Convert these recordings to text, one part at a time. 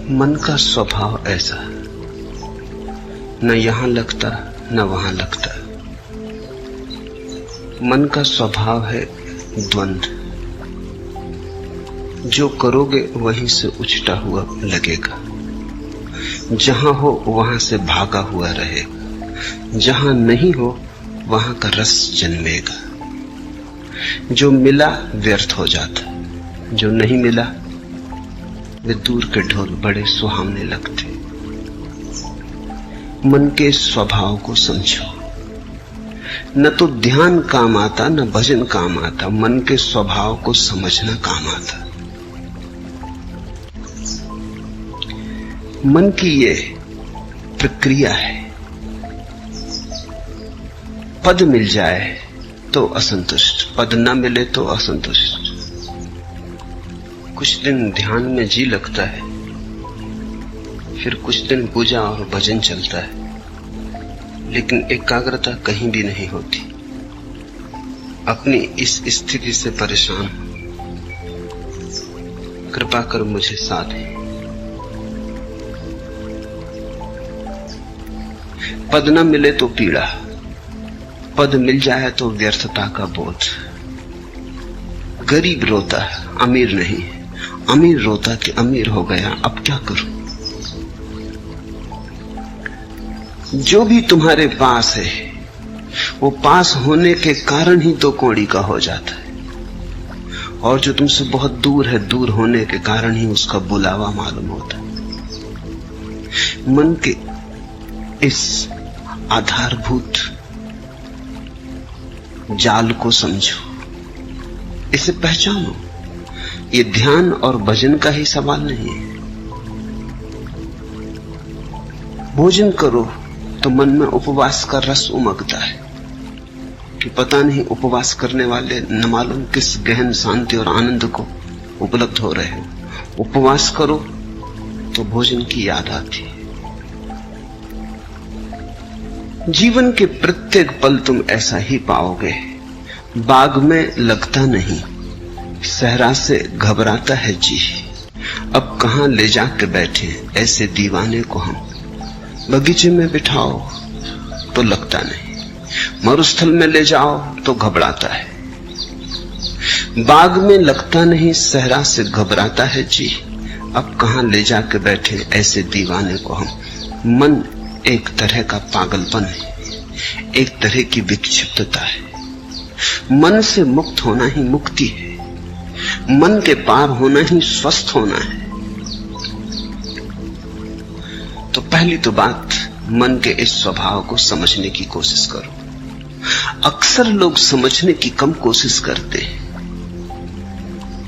मन का स्वभाव ऐसा, न यहां लगता न वहां लगता। मन का स्वभाव है द्वंद्व। जो करोगे वहीं से उछटा हुआ लगेगा, जहां हो वहां से भागा हुआ रहेगा, जहां नहीं हो वहां का रस जन्मेगा। जो मिला व्यर्थ हो जाता, जो नहीं मिला वे दूर के ढोल बड़े सुहावने लगते। मन के स्वभाव को समझो। न तो ध्यान काम आता न भजन काम आता, मन के स्वभाव को समझना काम आता। मन की ये प्रक्रिया है। पद मिल जाए तो असंतुष्ट, पद न मिले तो असंतुष्ट। कुछ दिन ध्यान में जी लगता है, फिर कुछ दिन पूजा और भजन चलता है, लेकिन एकाग्रता कहीं भी नहीं होती। अपनी इस स्थिति से परेशान हूं, कृपा कर मुझे साथ दे। पद न मिले तो पीड़ा, पद मिल जाए तो व्यर्थता का बोध। गरीब रोता है, अमीर नहीं। अमीर रोता कि अमीर हो गया, अब क्या करूं। जो भी तुम्हारे पास है वो पास होने के कारण ही दो कौड़ी का हो जाता है, और जो तुमसे बहुत दूर है, दूर होने के कारण ही उसका बुलावा मालूम होता है। मन के इस आधारभूत जाल को समझो, इसे पहचानो। ये ध्यान और भजन का ही सवाल नहीं है। भोजन करो तो मन में उपवास का रस उमगता है कि पता नहीं उपवास करने वाले न मालूम किस गहन शांति और आनंद को उपलब्ध हो रहे हो। उपवास करो तो भोजन की याद आती है। जीवन के प्रत्येक पल तुम ऐसा ही पाओगे। बाग में लगता नहीं, सहरा से घबराता है जी। अब कहां ले जाके बैठे ऐसे दीवाने को हम। बगीचे में बिठाओ तो लगता नहीं, मरुस्थल में ले जाओ तो घबराता है। बाग में लगता नहीं, सहरा से घबराता है जी। अब कहां ले जाके बैठे ऐसे दीवाने को हम। मन एक तरह का पागलपन है, एक तरह की विक्षिप्तता है। मन से मुक्त होना ही मुक्ति है, मन के पार होना ही स्वस्थ होना है। तो पहली तो बात, मन के इस स्वभाव को समझने की कोशिश करो। अक्सर लोग समझने की कम कोशिश करते हैं,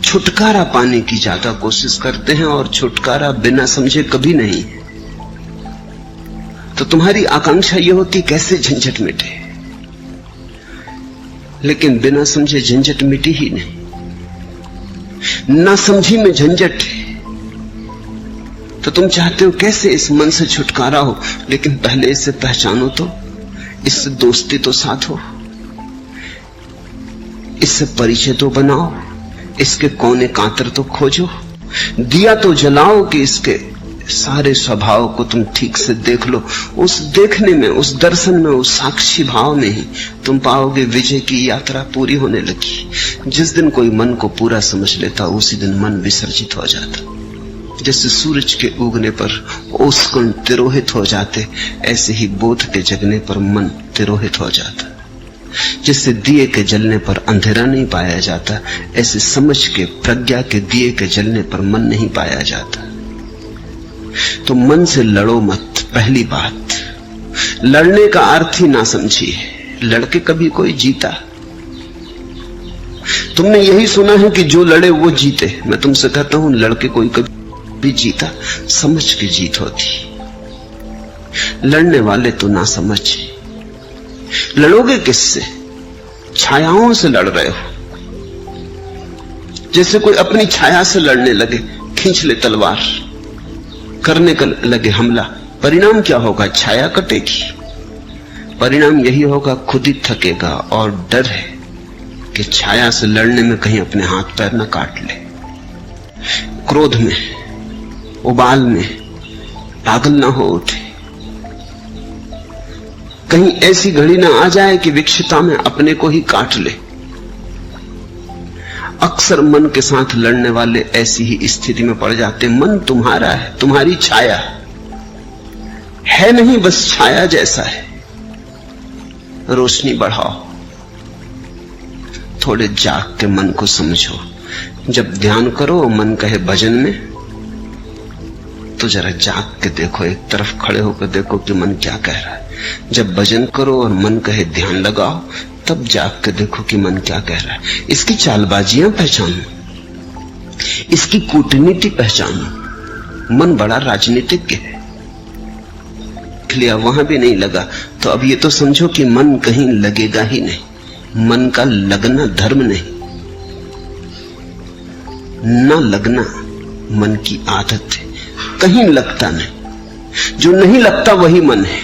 छुटकारा पाने की ज्यादा कोशिश करते हैं, और छुटकारा बिना समझे कभी नहीं है। तो तुम्हारी आकांक्षा यह होती कैसे झंझट मिटे, लेकिन बिना समझे झंझट मिटी ही नहीं। ना समझी में झंझट है, तो तुम चाहते हो कैसे इस मन से छुटकारा हो, लेकिन पहले इसे पहचानो तो, इससे दोस्ती तो साथ हो, इससे परिचय तो बनाओ, इसके कोने कांतर तो खोजो, दिया तो जलाओ कि इसके सारे स्वभाव को तुम ठीक से देख लो। उस देखने में, उस दर्शन में, उस साक्षी भाव में ही तुम पाओगे विजय की यात्रा पूरी होने लगी। जिस दिन कोई मन को पूरा समझ लेता, उसी दिन मन विसर्जित हो जाता। जैसे सूरज के उगने पर ओसकण तिरोहित हो जाते, ऐसे ही बोध के जगने पर मन तिरोहित हो जाता। जैसे दिए के जलने पर अंधेरा नहीं पाया जाता, ऐसे समझ के, प्रज्ञा के दिए के जलने पर मन नहीं पाया जाता। तो मन से लड़ो मत। पहली बात, लड़ने का अर्थ ही ना समझिए। लड़के कभी कोई जीता? तुमने यही सुना है कि जो लड़े वो जीते। मैं तुमसे कहता हूं, लड़के कोई कभी जीता? समझ की जीत होती। लड़ने वाले तो ना समझे। लड़ोगे किससे? छायाओं से लड़ रहे हो। जैसे कोई अपनी छाया से लड़ने लगे, खींच ले तलवार, करने का लगे हमला। परिणाम क्या होगा? छाया कटेगी। परिणाम यही होगा, खुद ही थकेगा। और डर है कि छाया से लड़ने में कहीं अपने हाथ पैर न काट ले। क्रोध में उबाल में पागल ना हो उठे। कहीं ऐसी घड़ी ना आ जाए कि विक्षिता में अपने को ही काट ले। अक्सर मन के साथ लड़ने वाले ऐसी ही स्थिति में पड़ जाते। मन तुम्हारा है, तुम्हारी छाया है नहीं, बस छाया जैसा है। रोशनी बढ़ाओ, थोड़े जाग के मन को समझो। जब ध्यान करो मन कहे भजन में, तो जरा जाग के देखो, एक तरफ खड़े होकर देखो कि मन क्या कह रहा है। जब भजन करो और मन कहे ध्यान लगाओ, तब जाग के देखो कि मन क्या कह रहा है। इसकी चालबाजियां पहचानो, इसकी कूटनीति पहचानो। मन बड़ा राजनीतिज्ञ है। लिया वहां भी नहीं लगा तो अब ये तो समझो कि मन कहीं लगेगा ही नहीं। मन का लगना धर्म नहीं, ना लगना मन की आदत है। कहीं लगता नहीं, जो नहीं लगता वही मन है।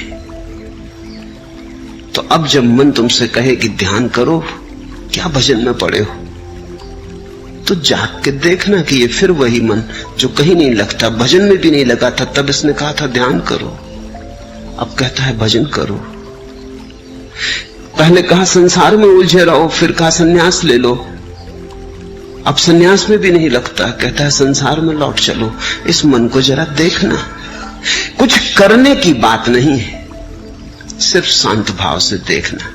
तो अब जब मन तुमसे कहे कि ध्यान करो, क्या भजन में पड़े हो, तो जाग के देखना कि ये फिर वही मन जो कहीं नहीं लगता, भजन में भी नहीं लगा था। तब इसने कहा था ध्यान करो, अब कहता है भजन करो। पहले कहा संसार में उलझे रहो, फिर कहा संन्यास ले लो। अब संन्यास में भी नहीं लगता, कहता है संसार में लौट चलो। इस मन को जरा देखना। कुछ करने की बात नहीं है, सिर्फ शांत भाव से देखना।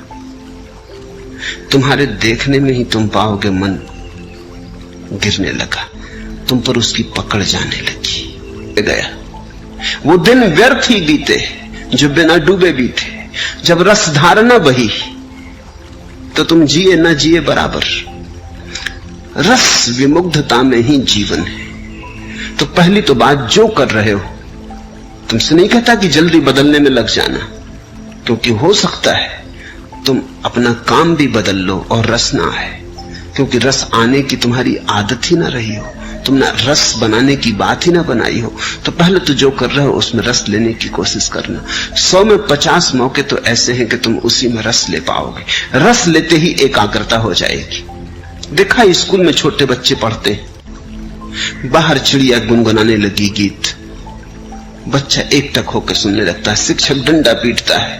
तुम्हारे देखने में ही तुम पाओगे मन गिरने लगा, तुम पर उसकी पकड़ जाने लगी। गया वो दिन व्यर्थ ही बीते जो बिना डूबे बीते। जब रस धारणा बही तो तुम जिए न जिए बराबर। रस विमुग्धता में ही जीवन है। तो पहली तो बात, जो कर रहे हो, तुमसे नहीं कहता कि जल्दी बदलने में लग जाना, क्योंकि हो सकता है तुम अपना काम भी बदल लो और रस ना आए, क्योंकि रस आने की तुम्हारी आदत ही ना रही हो, तुमने रस बनाने की बात ही ना बनाई हो। तो पहले तो जो कर रहे हो उसमें रस लेने की कोशिश करना। 100 में 50 मौके तो ऐसे हैं कि तुम उसी में रस ले पाओगे। रस लेते ही एकाग्रता हो जाएगी। देखा स्कूल में छोटे बच्चे पढ़ते, बाहर चिड़िया गुनगुनाने लगी गीत, बच्चा एकटक होकर सुनने लगता है। शिक्षक डंडा पीटता है,